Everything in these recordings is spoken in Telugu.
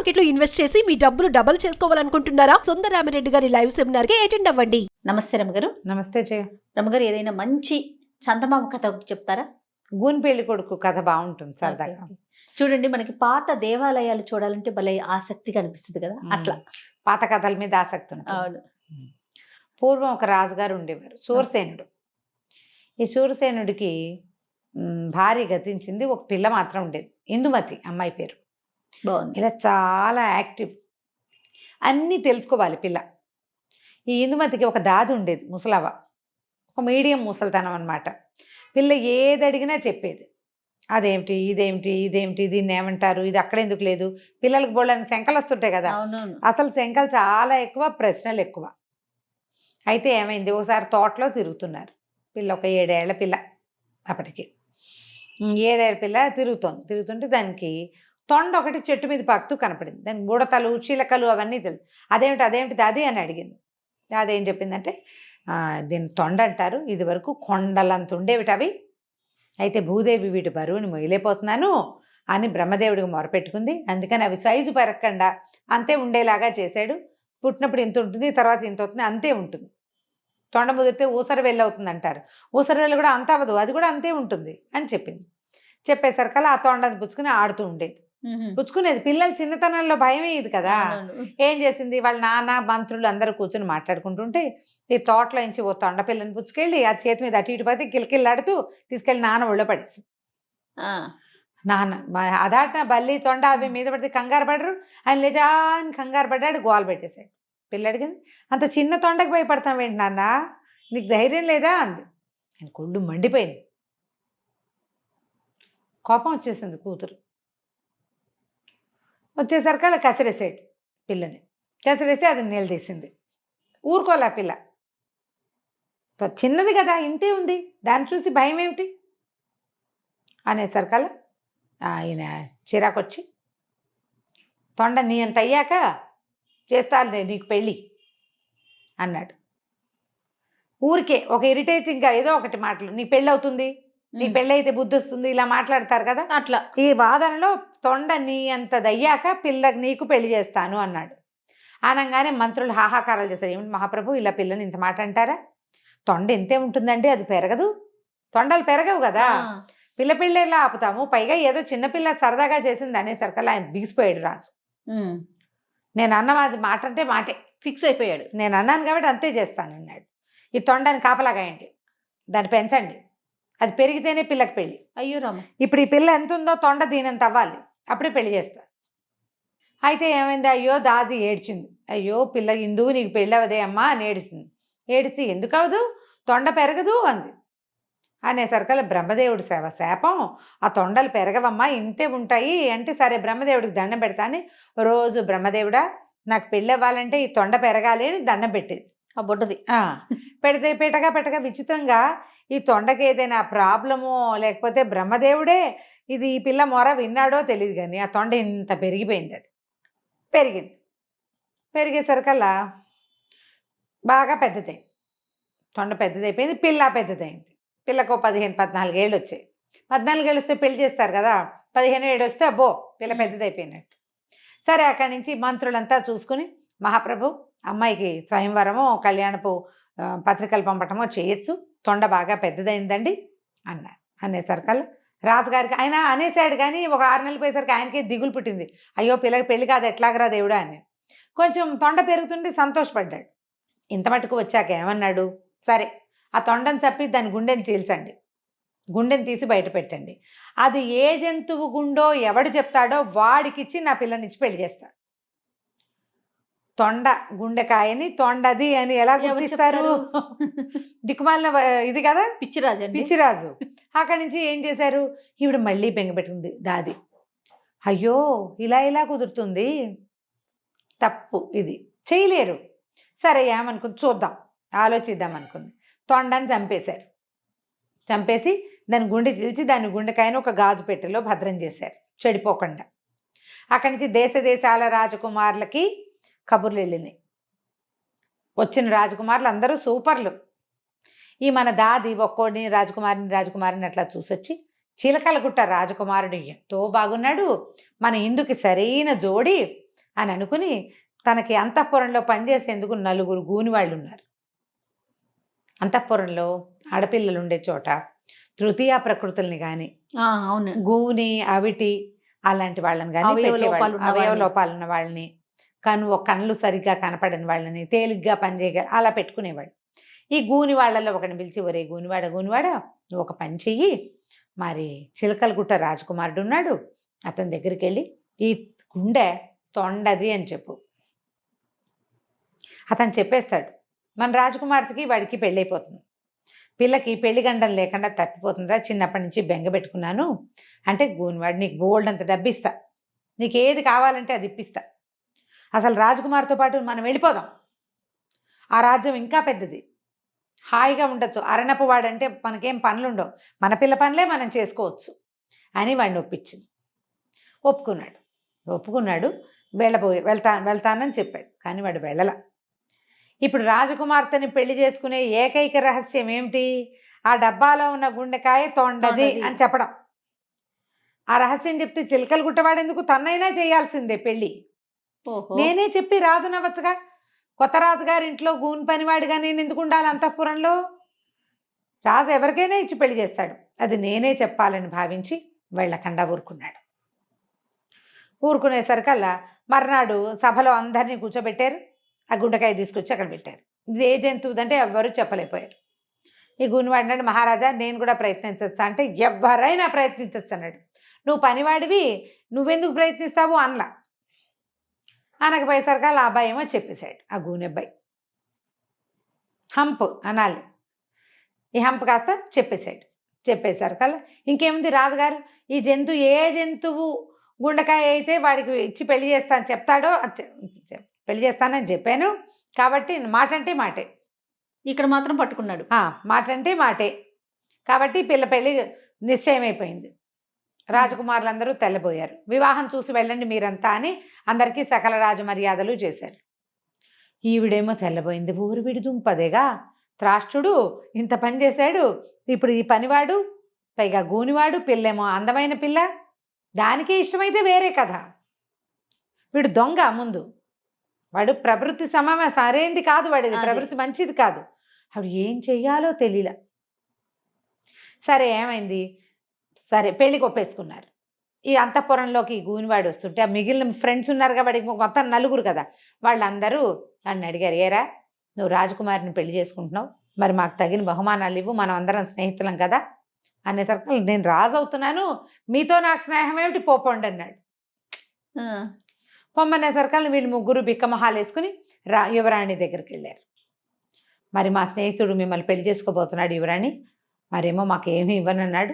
మార్కెట్ లో ఇన్వెస్ట్ చేసి మీ డబ్బులు డబుల్ చేసుకోవాలనుకుంటున్నారా? సుందరరామిరెడ్డి గారి లైవ్ సెమినార్ కి అటెండ్ అవ్వండి. నమస్తే రమగారు. నమస్తే జయ. రమగారు, ఏదైనా మంచి చందమామ కథ ఒకటి చెప్తారా? గూని పెళ్లి కొడుకు కథ బాగుంటుంది సరదాగా. చూడండి, మనకి పాత దేవాలయాలు చూడాలంటే భలే ఆసక్తిగా అనిపిస్తుంది కదా, అట్లా పాత కథల మీద ఆసక్తి ఉంటుంది. అవును. పూర్వం ఒక రాజుగారు ఉండేవారు, శూరసేనుడు. ఈ శూరసేనుడికి భార్య గతించింది, ఒక పిల్ల మాత్రం ఉండేది, ఇందుమతి అమ్మాయి పేరు. బాగుంది. ఇలా చాలా యాక్టివ్, అన్నీ తెలుసుకోవాలి పిల్ల. ఈ ఇందుమతికి ఒక దాది ఉండేది, ముసలవ్వ, ఒక మీడియం ముసలితనం అనమాట. పిల్ల ఏది అడిగినా చెప్పేది. అదేమిటి, ఇదేమిటి, ఇదేమిటి, దీన్ని ఏమంటారు, ఇది అక్కడ ఎందుకు లేదు. పిల్లలకు బోళ్ళని శంకలు వస్తుంటాయి కదా, అవునవును. అసలు శంకలు చాలా ఎక్కువ, ప్రశ్నలు ఎక్కువ. అయితే ఏమైంది, ఒకసారి తోటలో తిరుగుతున్నారు. పిల్ల ఒక 7 ఏళ్ల పిల్ల, అప్పటికి 7 ఏళ్ల పిల్ల తిరుగుతుంటే దానికి తొండ ఒకటి చెట్టు మీద పాకుతూ కనపడింది. దానికి బుడతలు, చిలకలు అవన్నీ తెలుసు. అదేమిటి అది అని అడిగింది. అదేం చెప్పిందంటే, దీన్ని తొండ అంటారు, ఇది వరకు కొండలంత ఉండేవిటి అవి, అయితే భూదేవి వీటి బరువుని మొయ్యలేకపోతున్నాను అని బ్రహ్మదేవుడికి మొరపెట్టుకుంది. అందుకని అవి సైజు పెరగకుండా అంతే ఉండేలాగా చేశాడు. పుట్టినప్పుడు ఇంత ఉంటుంది, తర్వాత ఇంత అవుతుంది, అంతే ఉంటుంది. తొండ ముదిరితే ఊసర వెళ్ళి అవుతుంది అంటారు, ఊసర వెళ్ళి కూడా అంత అవ్వదు, అది కూడా అంతే ఉంటుంది అని చెప్పింది. చెప్పేసరికల్లా ఆ తొండని పుచ్చుకుని ఆడుతూ ఉండేది. పుచ్చుకునేది. పిల్లలు చిన్నతనంలో భయమే ఇది కదా. ఏం చేసింది, వాళ్ళ నాన్న మంత్రులు అందరూ కూర్చొని మాట్లాడుకుంటుంటే ఈ తోటలో నుంచి ఓ తొండ పిల్లని పుచ్చుకెళ్ళి ఆ చేతి మీద అటు ఇటు పోతే కిలకిల్లాడుతూ తీసుకెళ్ళి నాన్న ఒళ్ళో పడేసి, నాన్న అదాట బల్లి తొండ అవి మీద పడితే కంగారు పడరు, ఆయన లేచా అని కంగారు పడ్డాడు, గోలు పెట్టేశాడు. పిల్ల అడిగింది, అంత చిన్న తొండకి భయపడతాం ఏంటి నాన్న, నీకు ధైర్యం లేదా అంది. ఆయన కొళ్ళు మండిపోయింది, కోపం వచ్చేసింది. కూతురు వచ్చేసరికి అలా కసిరేసాడు పిల్లని. కసిరేసి అది నిలదీసింది. ఊరుకోలే పిల్ల, చిన్నది కదా, ఇంతే ఉంది, దాన్ని చూసి భయం ఏమిటి అనేసరికల్లా ఆయన చిరాకొచ్చి, తొండ నీ అంత అయ్యాక చేస్తాను నీకు పెళ్ళి అన్నాడు. ఊరికే ఒక ఇరిటేటింగ్గా ఏదో ఒకటి మాటలు, నీ పెళ్ళి అవుతుంది, నీ పెళ్ళి అయితే బుద్ధి వస్తుంది, ఇలా మాట్లాడతారు కదా, అట్లా. ఈ వాదనలో తొండ నీ అంత దయ్యాక పిల్లకి నీకు పెళ్లి చేస్తాను అన్నాడు. అనగానే మంత్రులు హాహాకారాలు చేశారు. ఏమిటి మహాప్రభు, ఇలా పిల్లని ఇంత మాట అంటారా, తొండ ఎంతే ఉంటుందంటే అది పెరగదు, తొండలు పెరగవు కదా, పిల్ల పిల్లలా ఆపుతాము, పైగా ఏదో చిన్నపిల్ల సరదాగా చేసింది అనేసరికల్లా ఆయన బిగిసిపోయాడు రాజు. నేను అన్న మాట అంటే మాటే, ఫిక్స్ అయిపోయాడు. నేను అన్నాను కాబట్టి అంతే చేస్తాను అన్నాడు. ఈ తొండని కాపలాగా ఏంటి, దాన్ని పెంచండి, అది పెరిగితేనే పిల్లకి పెళ్ళి. అయ్యో రామ, ఇప్పుడు ఈ పిల్ల ఎంత ఉందో తొండ దీనంత అవ్వాలి, అప్పుడే పెళ్లి చేస్తా. అయితే ఏమైంది, అయ్యో దాది ఏడ్చింది. అయ్యో పిల్ల ఇందువు నీకు పెళ్ళి అవదే అమ్మా అని ఏడిచింది. ఏడిచి ఎందుకు అవదు, తొండ పెరగదు అంది. అనేసరికల్లా బ్రహ్మదేవుడి శాపం, ఆ తొండలు పెరగవమ్మా, ఇంతే ఉంటాయి అంటే, సరే బ్రహ్మదేవుడికి దండం పెడతాని రోజు బ్రహ్మదేవుడా నాకు పెళ్ళి అవ్వాలంటే ఈ తొండ పెరగాలి అని దండం పెట్టేది ఆ బొడ్డది. పెడితే పెట్టగా విచిత్రంగా ఈ తొండకి ఏదైనా ప్రాబ్లమో లేకపోతే బ్రహ్మదేవుడే ఇది ఈ పిల్ల మొర విన్నాడో తెలియదు కానీ ఆ తొండ ఇంత పెరిగిపోయింది. అది పెరిగేసరికల్లా బాగా పెద్దదైంది, తొండ పెద్దదైపోయింది, పిల్ల పెద్దదైంది. పిల్లకు 15-14 ఏళ్ళు వచ్చాయి. 14 ఏళ్ళు వస్తే పెళ్లి చేస్తారు కదా, 15 ఏళ్ళు వస్తే అబ్బో పిల్ల పెద్దదైపోయినట్టు. సరే, అక్కడి నుంచి మంత్రులంతా చూసుకుని, మహాప్రభు అమ్మాయికి స్వయంవరమో కళ్యాణపు పత్రికలు పంపటమో చేయొచ్చు, తొండ బాగా పెద్దదైందండి అన్నారు. అనేసరికల్లా రాజుగారికి ఆయన అనేసాడు కానీ ఒక 6 నెలలు పోయేసరికి ఆయనకే దిగులు పుట్టింది. అయ్యో పిల్లకి పెళ్లి కాదు ఎట్లాగరా దేవుడా అని. కొంచెం తొండ పెరుగుతుంటే సంతోషపడ్డాడు. ఇంత మటుకు వచ్చాక ఏమన్నాడు, సరే ఆ తొండని చప్పి దాని గుండెని చీల్చండి, గుండెని తీసి బయట పెట్టండి, అది ఏ జంతువు గుండో ఎవడు చెప్తాడో వాడికిచ్చి నా పిల్లనిచ్చి పెళ్లి చేస్తాడు. తొండ గుండెకాయని తొండది అని ఎలా గుర్తిస్తారు, దిక్కుమాలిన ఇది కదా, పిచ్చిరాజు. అక్కడి నుంచి ఏం చేశారు, ఈవిడ మళ్ళీ బెంగ పెట్టుకుంది దాది. అయ్యో ఇలా కుదురుతుంది, తప్పు, ఇది చేయలేరు. సరే ఏమనుకుంది చూద్దాం, ఆలోచిద్దాం అనుకుంది. తొండని చంపేశారు. చంపేసి దాని గుండె చీల్చి దాని గుండెకాయని ఒక గాజు పెట్టెలో భద్రం చేశారు చెడిపోకుండా. అక్కడి నుంచి దేశాల రాజకుమారులకి కబుర్లు వెళ్ళినాయి. వచ్చిన రాజకుమారులు అందరూ సూపర్లు. ఈ మన దాది ఒక్కోడిని రాజకుమారిని అట్లా చూసొచ్చి, చిలకలగుట్ట రాజకుమారుడు ఎంతో బాగున్నాడు, మన ఇందుకి సరైన జోడి, అని అనుకుని తనకి అంతఃపురంలో పనిచేసేందుకు 4 గూని వాళ్ళు ఉన్నారు. అంతఃపురంలో ఆడపిల్లలు ఉండే చోట తృతీయ ప్రకృతుల్ని కానీ అవును. గూని అవిటి అలాంటి వాళ్ళని కానీ అవయవ లోపాలు పెట్టేవాళ్ళు. ఉన్న అవయవ వాళ్ళని. లోపాలు ఉన్న వాళ్ళని, కళ్ళు సరిగ్గా కనపడని వాళ్ళని, తేలిగ్గా పనిచేయగల అలా పెట్టుకునేవాళ్ళు. ఈ గూని వాళ్ళల్లో ఒకరిని పిలిచి, ఒరే గూనివాడ నువ్వు ఒక పని చెయ్యి, మరి చిలకలగుట్ట రాజకుమారుడు ఉన్నాడు, అతని దగ్గరికి వెళ్ళి ఈ గుండె తొండది అని చెప్పు. అతను చెప్పేస్తాడు. మన రాజకుమార్తెకి వాడికి పెళ్ళైపోతుంది, పిల్లకి పెళ్లి గండం లేకుండా తప్పిపోతుందిరా, చిన్నప్పటి నుంచి బెంగ పెట్టుకున్నాను అంటే గూనివాడు నీకు బోల్డ్ అంత డబ్బిస్తా, నీకు ఏది కావాలంటే అది ఇప్పిస్తా, అసలు రాజకుమార్తో పాటు మనం వెళ్ళిపోదాం, ఆ రాజ్యం ఇంకా పెద్దది, హాయిగా ఉండొచ్చు, అరణపు వాడంటే మనకేం పనులు ఉండవు, మన పిల్ల పనులే మనం చేసుకోవచ్చు అని వాడిని ఒప్పించింది. ఒప్పుకున్నాడు. వెళ్తానని చెప్పాడు. కానీ వాడు వెళ్ళల. ఇప్పుడు రాజకుమార్తెని పెళ్లి చేసుకునే ఏకైక రహస్యం ఏమిటి? ఆ డబ్బాలో ఉన్న గుండెకాయ తొండది అని చెప్పడం. ఆ రహస్యం చెప్తే చిలకలు గుట్టవాడెందుకు, తన్నైనా చేయాల్సిందే పెళ్ళి. నేనే చెప్పి రాజునవచ్చుగా, కొత్త రాజుగారి ఇంట్లో గూని పనివాడిగా నేను ఎందుకు ఉండాలి అంతఃపురంలో? రాజు ఎవరికైనా ఇచ్చి పెళ్లి చేస్తాడు, అది నేనే చెప్పాలని భావించి వెళ్ళకుండా ఊరుకునేసరికల్లా మర్నాడు సభలో అందరినీ కూర్చోబెట్టారు. ఆ గుండెకాయ తీసుకొచ్చి అక్కడ పెట్టారు. ఇది ఏ జంతువుదంటే ఎవ్వరూ చెప్పలేకపోయారు. ఈ గూనివాడు అన్నాడు, మహారాజా నేను కూడా ప్రయత్నించచ్చా అంటే, ఎవరైనా ప్రయత్నించచ్చు అన్నాడు. నువ్వు పనివాడివి, నువ్వెందుకు ప్రయత్నిస్తావు అనలా. అనకపోయేసరికల్లా ఆ అబ్బాయి ఏమో చెప్పేశాడు. ఆ గూని అబ్బాయి హంప్ అనాలి, ఈ హంప్ కాస్త చెప్పేసరికల్లా ఇంకేముంది, రాజుగారు ఈ ఏ జంతువు గుండెకాయ అయితే వాడికి ఇచ్చి పెళ్లి చేస్తాను చెప్తాడో పెళ్లి చేస్తానని చెప్పాను కాబట్టి మాట అంటే మాటే. ఇక్కడ మాత్రం పట్టుకున్నాడు. మాట అంటే మాటే కాబట్టి పిల్ల పెళ్లి నిశ్చయమైపోయింది. రాజకుమారులందరూ తెల్లబోయారు. వివాహం చూసి వెళ్ళండి మీరంతా అని అందరికీ సకల రాజమర్యాదలు చేశారు. ఈవిడేమో తెల్లబోయింది. ఊరు దుంపదేగా, త్రాష్ట్రుడు ఇంత పని చేశాడు, ఇప్పుడు ఈ పనివాడు, పైగా గూనివాడు, పిల్లేమో అందమైన పిల్ల, దానికే ఇష్టమైతే వేరే కథ. వీడు దొంగ, ముందు వాడు ప్రవృత్తి సరైంది కాదు, వాడిది ప్రవృత్తి మంచిది కాదు. ఆవిడ ఏం చెయ్యాలో తెలియలా. సరే ఏమైంది, సరే పెళ్ళికి ఒప్పేసుకున్నారు. ఈ అంతఃపురంలోకి ఈ గూనివాడు వస్తుంటే ఆ మిగిలిన ఫ్రెండ్స్ ఉన్నారు వాడికి మొత్తం 4 కదా, వాళ్ళందరూ నన్ను అడిగారు, ఏరా నువ్వు రాజకుమారిని పెళ్లి చేసుకుంటున్నావు, మరి మాకు తగిన బహుమానాలు ఇవ్వు, మనం అందరం స్నేహితులం కదా అనేసరికి, నేను రాజు అవుతున్నాను, మీతో నాకు స్నేహం ఏమిటి, పోపోండి అన్నాడు. పొమ్మనేసరికల్లా వీళ్ళు 3 బిక్కమొహాలు వేసుకుని యువరాణి దగ్గరికి వెళ్ళారు. మరి మా స్నేహితుడు మిమ్మల్ని పెళ్లి చేసుకోబోతున్నాడు యువరాణి, మరేమో మాకు ఏమీ ఇవ్వనన్నాడు,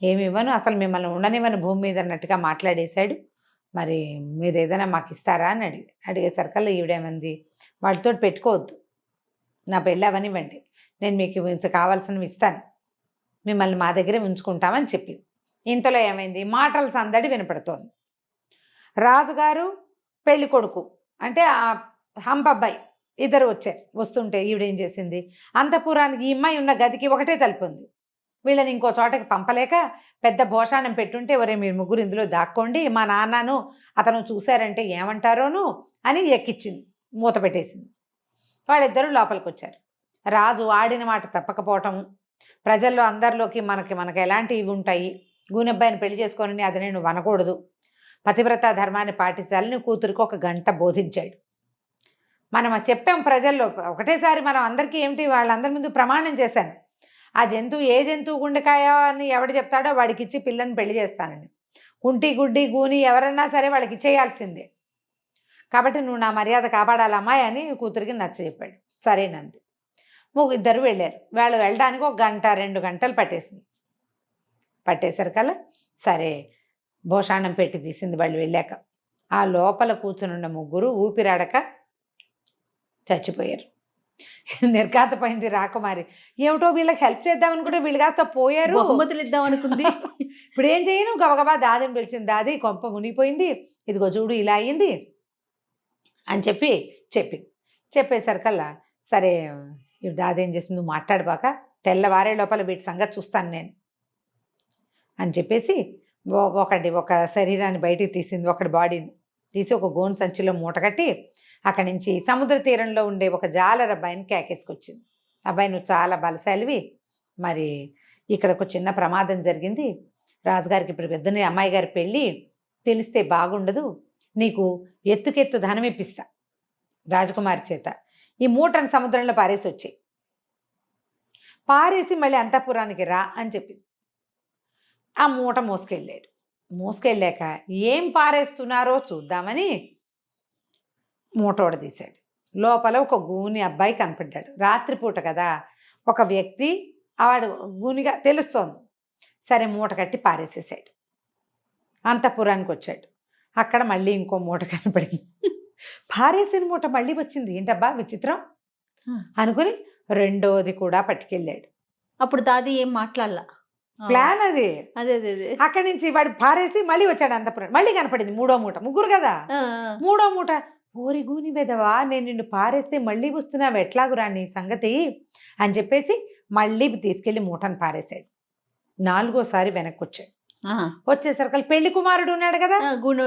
ఏమి ఇవ్వను, అసలు మిమ్మల్ని ఉండనివ్వని భూమి మీద అన్నట్టుగా మాట్లాడేశాడు, మరి మీరు ఏదైనా మాకు ఇస్తారా అని అడిగేసరికల్లా ఈవిడేమంది, వాళ్ళతో పెట్టుకోవద్దు, నా పెళ్ళి అవనివ్వండి, నేను మీకు ఇంత కావాల్సినవి ఇస్తాను, మిమ్మల్ని మా దగ్గరే ఉంచుకుంటామని చెప్పింది. ఇంతలో ఏమైంది, మాటల సందడి వినపడుతోంది. రాజుగారు పెళ్లి కొడుకు అంటే ఆ హంపబ్బాయి ఇద్దరు వస్తుంటే ఈవిడేం చేసింది, అంతఃపురానికి ఈ అమ్మాయి ఉన్న గదికి ఒకటే తలుపు ఉంది, వీళ్ళని ఇంకో చోటకి పంపలేక పెద్ద భోషాణం పెట్టుంటే, ఒరే మీరు 3 ఇందులో దాక్కోండి, మా నాన్నను అతను చూశారంటే ఏమంటారోను అని ఎక్కిచ్చింది, మూత పెట్టేసింది. వాళ్ళిద్దరూ లోపలికి వచ్చారు. రాజు ఆడిన మాట తప్పకపోవటం, ప్రజల్లో అందరిలోకి మనకి ఎలాంటి ఇవి ఉంటాయి, గూనెబ్బాయిని పెళ్లి చేసుకొని అది నేను వనకూడదు, పతివ్రత ధర్మాన్ని పాటించాలని కూతురికి 1 గంట బోధించాడు. మనం చెప్పాం ప్రజల్లో ఒకటేసారి, మనం అందరికీ ఏమిటి వాళ్ళందరి ముందు ప్రమాణం చేశాను, ఆ ఏ జంతువు గుండెకాయ అని ఎవడు చెప్తాడో వాడికి ఇచ్చి పిల్లని పెళ్లి చేస్తానని, కుంటి గుడ్డి గూని ఎవరన్నా సరే వాళ్ళకి ఇచ్చేయాల్సిందే, కాబట్టి నువ్వు నా మర్యాద కాపాడాలమ్మాయి అని కూతురికి నచ్చ చెప్పాడు. సరేనంది. ఇద్దరు వెళ్ళారు. వాళ్ళు వెళ్ళడానికి 1 గంట 2 గంటలు పట్టేసరికల్లా సరే భోషాణం పెట్టి తీసింది. వాళ్ళు వెళ్ళాక ఆ లోపల కూర్చునున్న 3 ఊపిరాడక చచ్చిపోయారు. నిర్ఘాతపోయింది రాకుమారి. ఏమిటో వీళ్ళకి హెల్ప్ చేద్దామనుకుంటే వీళ్ళు కాస్త పోయారు, బహుమతులు ఇద్దాం అనుకుంది. ఇప్పుడు ఏం చేయను, గబగబా దాదిని పిలిచింది. దాది కొంప మునిగిపోయింది, ఇదిగో చూడు ఇలా అయ్యింది అని చెప్పేసరికల్లా సరే ఇప్పుడు దాది ఏం చేసింది, నువ్వు మాట్లాడబాక, తెల్లవారే లోపల వీటి సంగతి చూస్తాను నేను అని చెప్పేసి ఒక శరీరాన్ని బయటికి తీసింది, ఒకటి బాడీని. తీసి ఒక గోను సంచిలో మూట కట్టి అక్కడి నుంచి సముద్ర తీరంలో ఉండే ఒక జాలర్ అబ్బాయిని కేకేసుకొచ్చింది. అబ్బాయి, నువ్వు చాలా బలశాలివి, మరి ఇక్కడ ఒక చిన్న ప్రమాదం జరిగింది, రాజుగారికి ఇప్పుడు పెద్దని అమ్మాయి గారి పెళ్ళి, తెలిస్తే బాగుండదు, నీకు ఎత్తుకెత్తు ధనం ఇప్పిస్తా రాజకుమారి చేత, ఈ మూటను సముద్రంలో పారేసి వచ్చాయి, పారేసి మళ్ళీ అంతఃపురానికి రా అని చెప్పింది. ఆ మూట మోసుకెళ్ళాక ఏం పారేస్తున్నారో చూద్దామని మూట తీశాడు. లోపల ఒక గూని అబ్బాయి కనపడ్డాడు. రాత్రిపూట కదా, ఒక వ్యక్తి వాడు గూనిగా తెలుస్తోంది. సరే మూట కట్టి పారేసేసాడు. అంతఃపురానికి వచ్చాడు. అక్కడ మళ్ళీ ఇంకో మూట కనపడింది. పారేసిన మూట మళ్ళీ వచ్చింది. ఏంటబ్బా విచిత్రం అనుకుని రెండోది కూడా పట్టుకెళ్ళాడు. అప్పుడు దాది ఏం మాట్లాడలా, ప్లాన్ అది. అదే అదే అదే. అక్కడి నుంచి వాడు పారేసి మళ్ళీ వచ్చాడు అంతఃపురం. మళ్ళీ కనపడింది మూడో మూట. ముగ్గురు కదా, మూడో మూట. ఓరి గూని వెదవా, నేను నిన్ను పారేస్తే మళ్ళీ వస్తున్నావు, ఎట్లాగురా నీ సంగతి అని చెప్పేసి మళ్ళీ తీసుకెళ్లి మూటను పారేశాడు. నాలుగోసారి వెనక్కి వచ్చాడు. వచ్చేసరికి పెళ్లి కుమారుడు ఉన్నాడు కదా,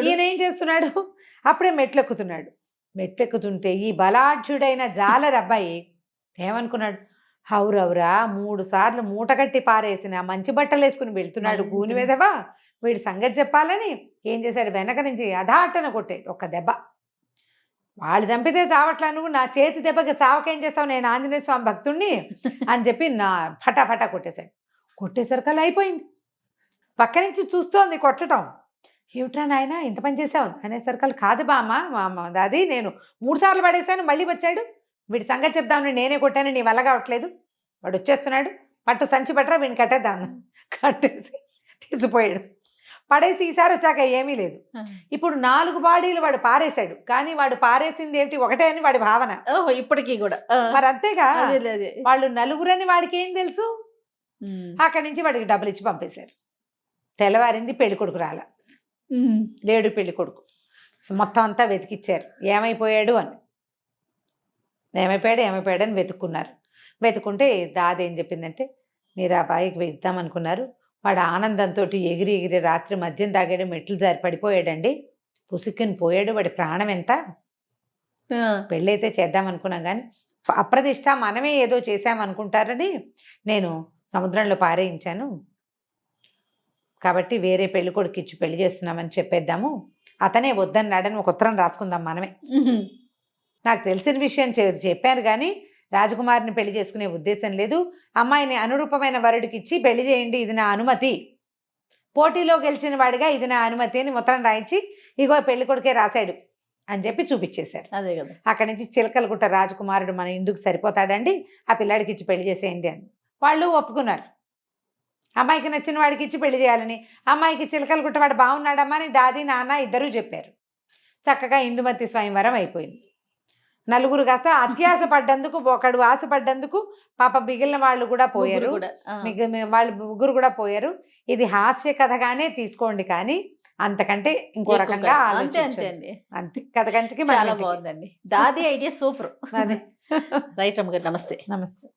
ఈయన ఏం చేస్తున్నాడు, అప్పుడే మెట్లెక్కుతున్నాడు. మెట్లెక్కుతుంటే ఈ బలాఢ్యుడైన జాలర్ అబ్బాయి ఏమనుకున్నాడు, హౌరవురా 3 సార్లు మూట కట్టి పారేసిన మంచి బట్టలు వేసుకుని వెళ్తున్నాడు గూని వెదవా, వీడి సంగతి చెప్పాలని ఏం చేశాడు, వెనక నుంచి అధాటన కొట్టాడు ఒక దెబ్బ. వాళ్ళు చంపితే చావట్లా, నువ్వు నా చేతి దెబ్బకి చావకేం చేస్తావు, నేను ఆంజనేయ స్వామి భక్తుణ్ణి అని చెప్పి నా ఫటాఫటా కొట్టేశాడు. కొట్టేసరికల్లా అయిపోయింది. పక్క నుంచి చూస్తోంది కొట్టడం. ఏమిట్రా నాయన ఇంత పని చేసావు అనేసరికల్, కాదు బామ్మ అది నేను 3 సార్లు పడేశాను, మళ్ళీ వచ్చాడు, వీడి సంగతి చెప్దామని నేనే కొట్టాను, నీ వల్ల కావట్లేదు, వాడు వచ్చేస్తున్నాడు, పట్టు సంచి పట్టరా వీడిని కట్టేద్దామని కట్టేసి తీసిపోయాడు. పడేసి ఈసారి వచ్చాక ఏమీ లేదు. ఇప్పుడు 4 బాడీలు వాడు పారేశాడు, కానీ వాడు పారేసింది ఏమిటి ఒకటే అని వాడి భావన. ఇప్పటికీ కూడా మరి అంతేగా, వాళ్ళు నలుగురని వాడికి ఏం తెలుసు. అక్కడి నుంచి వాడికి డబ్బులు ఇచ్చి పంపేశారు. తెల్లవారింది, పెళ్లి కొడుకు రాలా, లేడు పెళ్లి కొడుకు. మొత్తం అంతా వెతికిచ్చారు ఏమైపోయాడు అని. ఏమైపోయాడు అని వెతుక్కున్నారు. వెతుక్కుంటే దాది ఏం చెప్పిందంటే, మీరు ఆ బాయికి ఇద్దామనుకున్నారు, వాడు ఆనందంతో ఎగిరి రాత్రి మద్యం తాగాడు, మెట్లు జారి పడిపోయాడండి, పుసుక్కుని పోయాడు, వాడి ప్రాణం ఎంత. పెళ్ళైతే చేద్దామనుకున్నాం కానీ అప్రదిష్ట మనమే ఏదో చేశామనుకుంటారని నేను సముద్రంలో పారేయించాను, కాబట్టి వేరే పెళ్లి కొడుకు ఇచ్చి పెళ్లి చేస్తున్నామని చెప్పేద్దాము, అతనే వద్దన్నాడని ఒక ఉత్తరం రాసుకుందాం మనమే. నాకు తెలిసిన విషయం చెప్పాను కానీ రాజకుమారిని పెళ్లి చేసుకునే ఉద్దేశం లేదు, అమ్మాయిని అనురూపమైన వరుడికి ఇచ్చి పెళ్లి చేయండి, ఇది నా అనుమతి, పోటీలో గెలిచిన వాడిగా ఇది నా అనుమతి అని ఉత్తరం రాయించి ఇగో పెళ్లి కొడుకే రాశాడు అని చెప్పి చూపించేశారు. అదే కదా. అక్కడి నుంచి చిలకలగుట్ట రాజకుమారుడు మన ఇందుకు సరిపోతాడండి, ఆ పిల్లాడికి ఇచ్చి పెళ్లి చేసేయండి అని వాళ్ళు ఒప్పుకున్నారు. అమ్మాయికి నచ్చిన వాడికి ఇచ్చి పెళ్లి చేయాలని. అమ్మాయికి చిలకలగుట్ట వాడు బాగున్నాడమ్మా అని దాది నాన్న ఇద్దరూ చెప్పారు. చక్కగా ఇందుమతి స్వయంవరం అయిపోయింది. నలుగురు కాస్త అత్యాశ పడ్డందుకు, ఒకడు ఆశపడ్డందుకు పాప మిగిలిన వాళ్ళు కూడా పోయారు, వాళ్ళు ముగ్గురు కూడా పోయారు. ఇది హాస్య కథగానే తీసుకోండి కానీ అంతకంటే ఇంకో రకంగా ఆలోచించండి. అంతే కథ కంచికి చాలా బాగుందండి. దాది ఐడియా సూపర్. అదే. రైట్ రమ్మ గారు, నమస్తే. నమస్తే.